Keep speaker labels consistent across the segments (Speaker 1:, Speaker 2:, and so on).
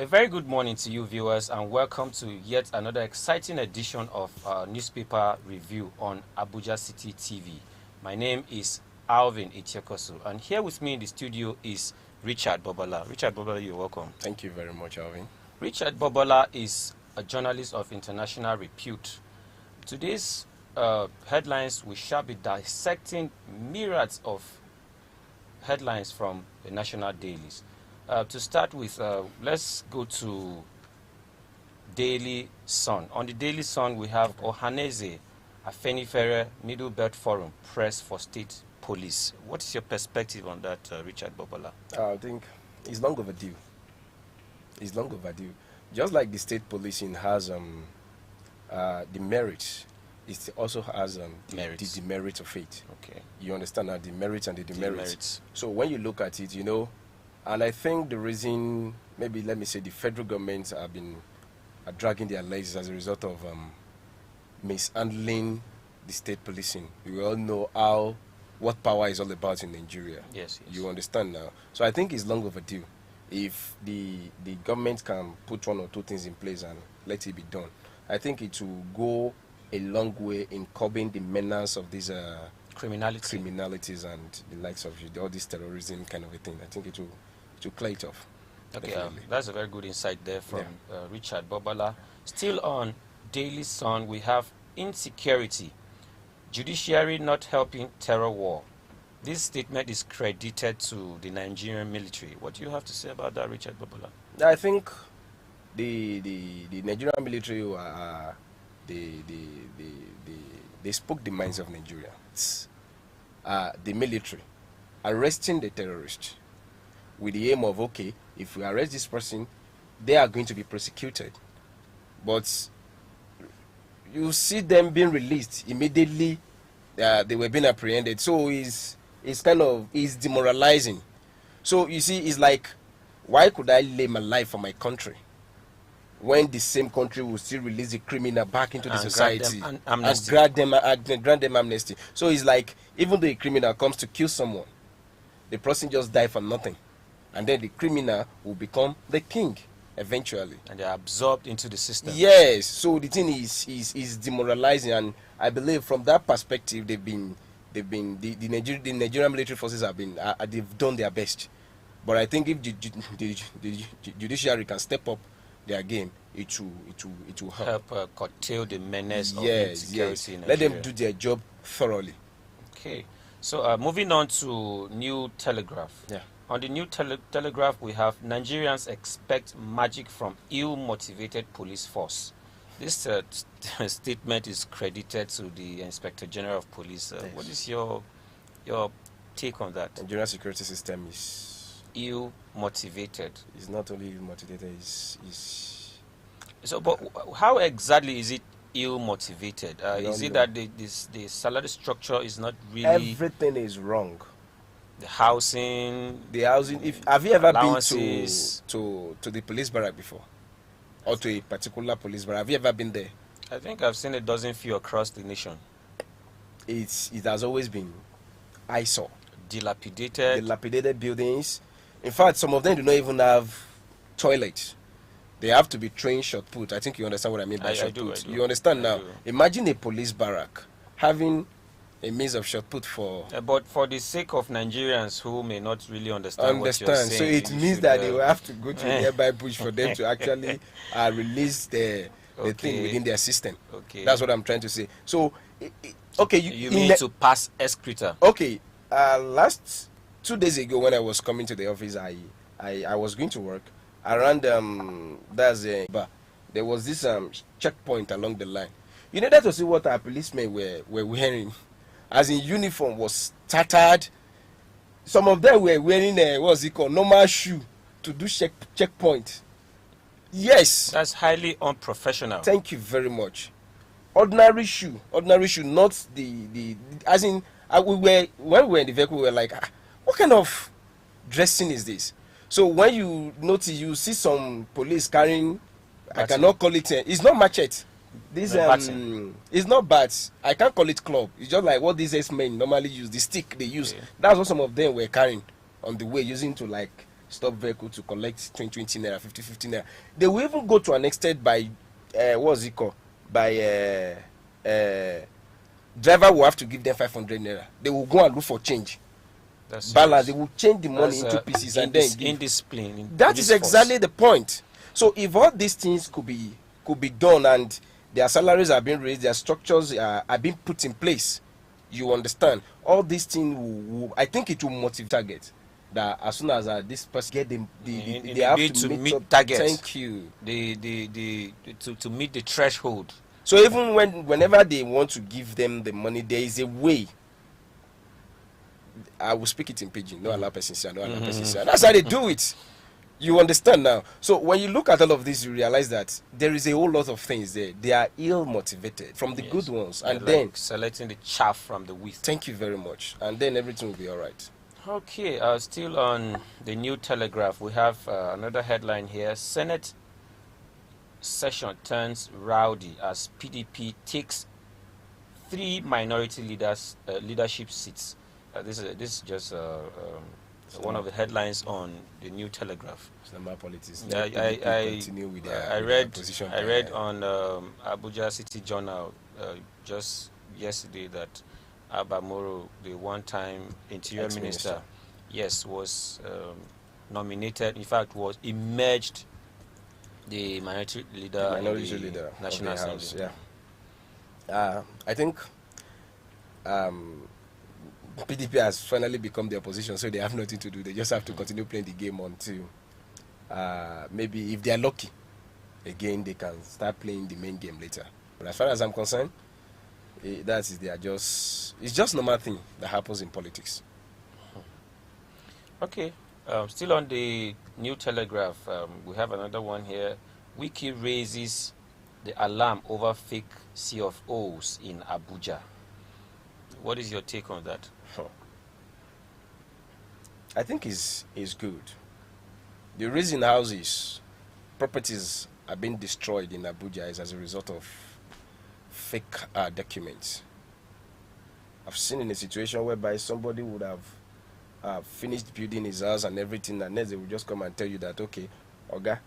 Speaker 1: A very good morning to you viewers and welcome to yet another exciting edition of newspaper review on Abuja City TV. My name is Alvin Itiekosu and here with me in the studio is Richard Bobola. Richard Bobola, you're welcome.
Speaker 2: Thank you very much, Alvin.
Speaker 1: Richard Bobola is a journalist of international repute. Today's headlines, we shall be dissecting myriads of headlines from the national dailies. To start with, let's go to Daily Sun. On the Daily Sun, we have Ohanaeze Afenifere Middle Belt Forum press for state police. What is your perspective on that, Richard Bobola?
Speaker 2: I think it's long overdue. It's long overdue. Just like the state policing has the merits, it also has the demerits of it.
Speaker 1: Okay.
Speaker 2: You understand that the merits and the demerits.
Speaker 1: Demerits.
Speaker 2: So when you look at it, and I think the reason, maybe let me say, the federal government are dragging their legs as a result of mishandling the state policing. We all know what power is all about in Nigeria.
Speaker 1: Yes.
Speaker 2: You understand now. So I think it's long overdue. If the government can put one or two things in place and let it be done, I think it will go a long way in curbing the menace of these criminalities and the likes of all this terrorism kind of a thing. I think it will clear it off.
Speaker 1: Okay, that's a very good insight there from Richard Bobola. Still on Daily Sun, we have insecurity. Judiciary not helping terror war. This statement is credited to the Nigerian military. What do you have to say about that, Richard Bobola?
Speaker 2: I think the Nigerian military they spoke the minds of Nigerians. The military arresting the terrorist with the aim of, okay, if we arrest this person, they are going to be prosecuted. But you see them being released immediately. They were being apprehended. So it's demoralizing. So you see, it's like, why could I lay my life for my country when the same country will still release the criminal back into the society and grant them amnesty? So it's like, even though a criminal comes to kill someone, the person just died for nothing, and then the criminal will become the king eventually,
Speaker 1: and they're absorbed into the system.
Speaker 2: Yes. So the thing is demoralizing, and I believe from that perspective, the Nigerian military forces they've done their best. But I think if the judiciary can step up their game, it will help
Speaker 1: curtail the menace of insecurity in Nigeria.
Speaker 2: Let them do their job thoroughly.
Speaker 1: Okay. So moving on to New Telegraph.
Speaker 2: Yeah.
Speaker 1: On the New Telegraph, we have Nigerians expect magic from ill-motivated police force. This statement is credited to the Inspector General of Police.
Speaker 2: Yes.
Speaker 1: What is your take on that?
Speaker 2: Nigerian security system is
Speaker 1: ill-motivated.
Speaker 2: It's not only ill-motivated,
Speaker 1: So, but how exactly is it ill-motivated? Is it that the salary structure is not really...
Speaker 2: Everything is wrong.
Speaker 1: The housing...
Speaker 2: Have you ever
Speaker 1: allowances.
Speaker 2: been to the police barrack before? Or to a particular police barrack? Have you ever been there?
Speaker 1: I think I've seen a dozen few across the nation.
Speaker 2: It has always been eyesore.
Speaker 1: Dilapidated
Speaker 2: buildings. In fact, some of them do not even have toilets. They have to be trained short put. I think you understand what I mean by short put. You understand now? Imagine a police barrack having a means of short put for...
Speaker 1: but for the sake of Nigerians who may not really understand what you're saying...
Speaker 2: So it means that they will have to go to a nearby bush for them to actually release the thing within their system.
Speaker 1: Okay.
Speaker 2: That's what I'm trying to say. So, okay...
Speaker 1: You mean to pass excreta?
Speaker 2: Okay. Last 2 days ago when I was coming to the office, I was going to work. Around, but there was this checkpoint along the line. You needed to see what our policemen were wearing. As in, uniform was tattered. Some of them were wearing normal shoe to do checkpoint. Yes.
Speaker 1: That's highly unprofessional.
Speaker 2: Thank you very much. Ordinary shoe, not the as in, when we were in the vehicle, we were like, what kind of dressing is this? So when you notice, you see some police carrying, I cannot call it, it's not machete. This it's not bats. I can't call it club. It's just like what these men normally use, the stick they use. Okay. That's what some of them were carrying on the way, using to like stop vehicle to collect 20 naira, 50 naira. They will even go to an extent by what's it called? By driver will have to give them 500 naira. They will go and look for change.
Speaker 1: That's
Speaker 2: Balance.
Speaker 1: serious.
Speaker 2: They will change the money
Speaker 1: That's,
Speaker 2: into pieces and then give.
Speaker 1: indiscipline.
Speaker 2: That is exactly the point. So if all these things could be done and their salaries are being raised, their structures are being put in place, you understand, all these things I think it will motivate target that as soon as this person get they have to meet up
Speaker 1: target.
Speaker 2: Thank you.
Speaker 1: To meet the threshold.
Speaker 2: So even whenever they want to give them the money, there is a way. I will speak it in pidgin. No allow person say, no allow person say. That's how they do it. You understand now? So when you look at all of this, you realize that there is a whole lot of things there. They are ill motivated from the good ones, and then
Speaker 1: selecting the chaff from the wheat.
Speaker 2: Thank you very much, and then everything will be all right.
Speaker 1: Okay, still on the New Telegraph, we have another headline here: Senate session turns rowdy as PDP takes 3 minority leadership seats. This is just one of the headlines on the New Telegraph.
Speaker 2: Politics.
Speaker 1: I read on Abuja City Journal just yesterday that Abba Moro, the one-time interior minister, yes, was nominated. In fact, was emerged the minority leader in the National Assembly.
Speaker 2: Yeah. I think PDP has finally become the opposition, so they have nothing to do. They just have to continue playing the game until maybe if they are lucky, again they can start playing the main game later. But as far as I'm concerned, it's just normal thing that happens in politics.
Speaker 1: Okay. Still on the New Telegraph, we have another one here. Wiki raises the alarm over fake CFOs in Abuja. What is your take on that?
Speaker 2: I think is good. The reason houses, properties are being destroyed in Abuja is as a result of fake documents. I've seen in a situation whereby somebody would have finished building his house and everything, and then they will just come and tell you that, okay, Oga,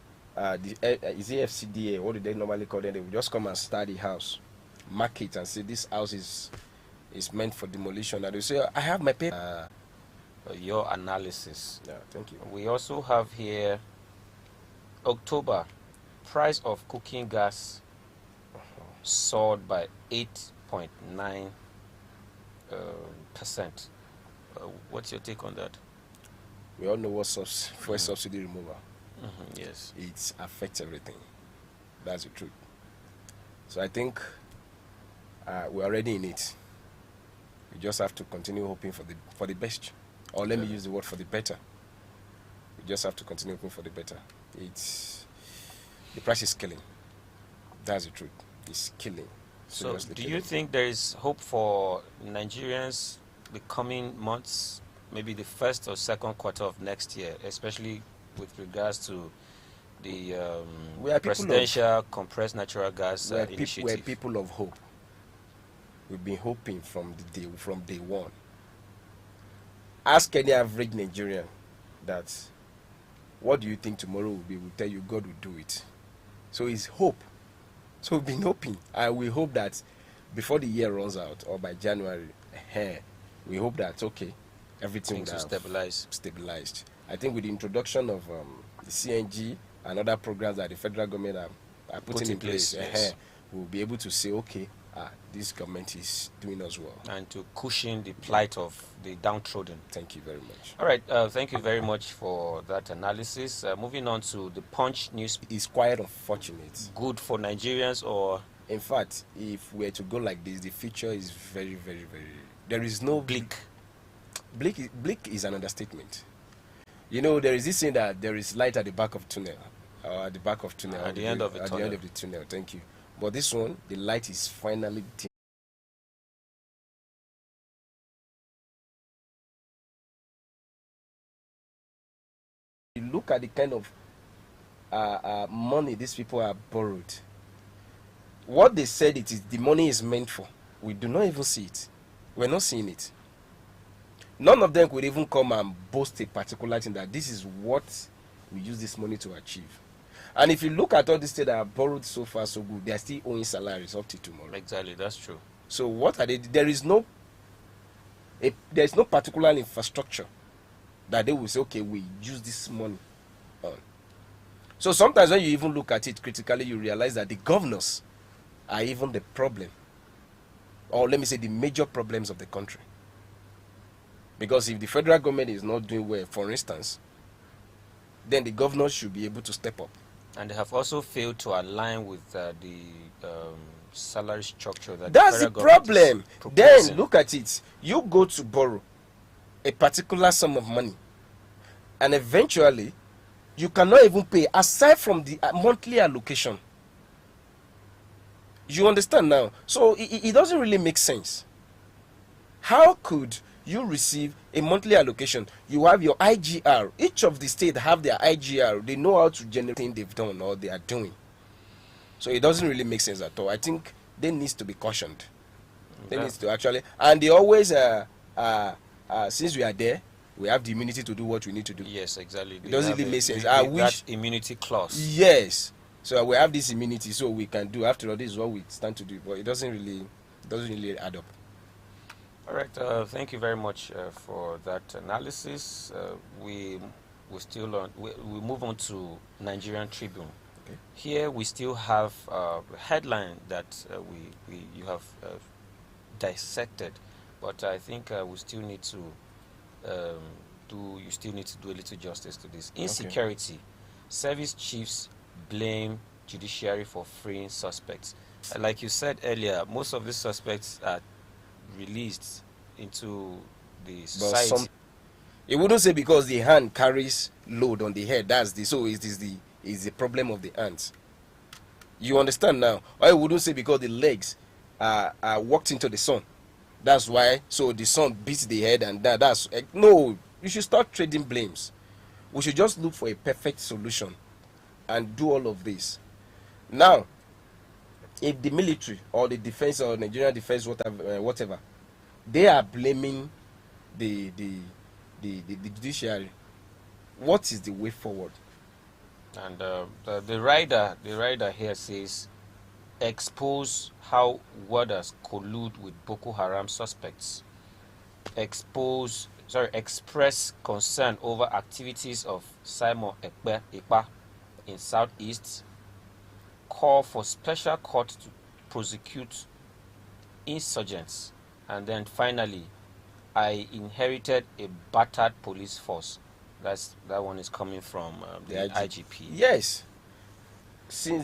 Speaker 2: is it FCDA? What do they normally call them? They will just come and start the house, mark it, and say this house is meant for demolition. And they say, I have my paper.
Speaker 1: Your analysis.
Speaker 2: Yeah, thank you.
Speaker 1: We also have here October, price of cooking gas soared by 8.9%. What's your take on that?
Speaker 2: We all know what fuel subsidy removal.
Speaker 1: Yes.
Speaker 2: It affects everything. That's the truth. So I think we're already in it. We just have to continue hoping for the best. Or let me use the word for the better. We just have to continue hoping for the better. The price is killing. That's the truth. It's killing.
Speaker 1: So do you think there is hope for Nigerians the coming months, maybe the first or second quarter of next year, especially with regards to the presidential compressed natural gas initiative?
Speaker 2: We're people of hope. We've been hoping from day one. Ask any average Nigerian that, what do you think tomorrow will be? We'll tell you God will do it. So it's hope. So we've been hoping, and we hope that before the year runs out, or by January, we hope that, okay, everything will stabilized. I think with the introduction of the CNG and other programs that the federal government are putting in place, we'll be able to say, okay, this government is doing us well.
Speaker 1: And to cushion the plight of the downtrodden.
Speaker 2: Thank you very much.
Speaker 1: All right, thank you very much for that analysis. Moving on to the Punch news.
Speaker 2: It's quite unfortunate.
Speaker 1: Good for Nigerians, or?
Speaker 2: In fact, if we were to go like this, the future is very, very, very... There is no...
Speaker 1: Bleak.
Speaker 2: Bleak is an understatement. You know, there is this saying that there is light at the back of tunnel. At the back of tunnel.
Speaker 1: At the end of the tunnel.
Speaker 2: At the end of the tunnel, thank you. But this one, the light is finally dim. You look at the kind of money these people have borrowed. What they said the money is meant for, we do not even see it. We're not seeing it. None of them could even come and boast a particular thing that this is what we use this money to achieve. And if you look at all the states that have borrowed so far so good, they are still owing salaries up to tomorrow.
Speaker 1: Exactly, that's true.
Speaker 2: So what are they? There is no particular infrastructure that they will say, okay, we use this money on. So sometimes when you even look at it critically, you realize that the governors are even the problem, or let me say the major problems of the country. Because if the federal government is not doing well, for instance, then the governors should be able to step up.
Speaker 1: And they have also failed to align with the salary structure that
Speaker 2: That's
Speaker 1: the
Speaker 2: the
Speaker 1: federal government
Speaker 2: problem.
Speaker 1: is
Speaker 2: Then
Speaker 1: proposing.
Speaker 2: look at it. You go to borrow a particular sum of money, and eventually you cannot even pay aside from the monthly allocation. You understand now? So it doesn't really make sense. How could you receive a monthly allocation? You have your IGR. Each of the states have their IGR. They know how to generate things they've done or they are doing. So it doesn't really make sense at all. I think they needs to be cautioned. They needs to actually, and they always since we are there, we have the immunity to do what we need to do.
Speaker 1: Yes, exactly.
Speaker 2: It doesn't really make sense.
Speaker 1: That immunity clause.
Speaker 2: Yes. So we have this immunity, so we can do. After all, this is what we stand to do. But it doesn't really add up.
Speaker 1: All right. Thank you very much for that analysis. We move on to Nigerian Tribune.
Speaker 2: Okay.
Speaker 1: Here we still have a headline that you have dissected, but I think we still need to do a little justice to this. Insecurity. Service chiefs blame judiciary for freeing suspects. Like you said earlier, most of these suspects are released into the society.
Speaker 2: It wouldn't say because the hand carries load on the head. So it is the problem of the hands. You understand now? Or it wouldn't say because the legs are walked into the sun. That's why. So the sun beats the head, and that's no. You should start trading blames. We should just look for a perfect solution and do all of this. Now, if the military or the defense or Nigerian defense, whatever, they are blaming the judiciary, what is the way forward?
Speaker 1: And the rider here says, expose how warders collude with Boko Haram suspects. Express concern over activities of Simon Ekpa in Southeast. Call for special court to prosecute insurgents. And then finally, I inherited a battered police force. That one is coming from the IGP.
Speaker 2: Yes. Since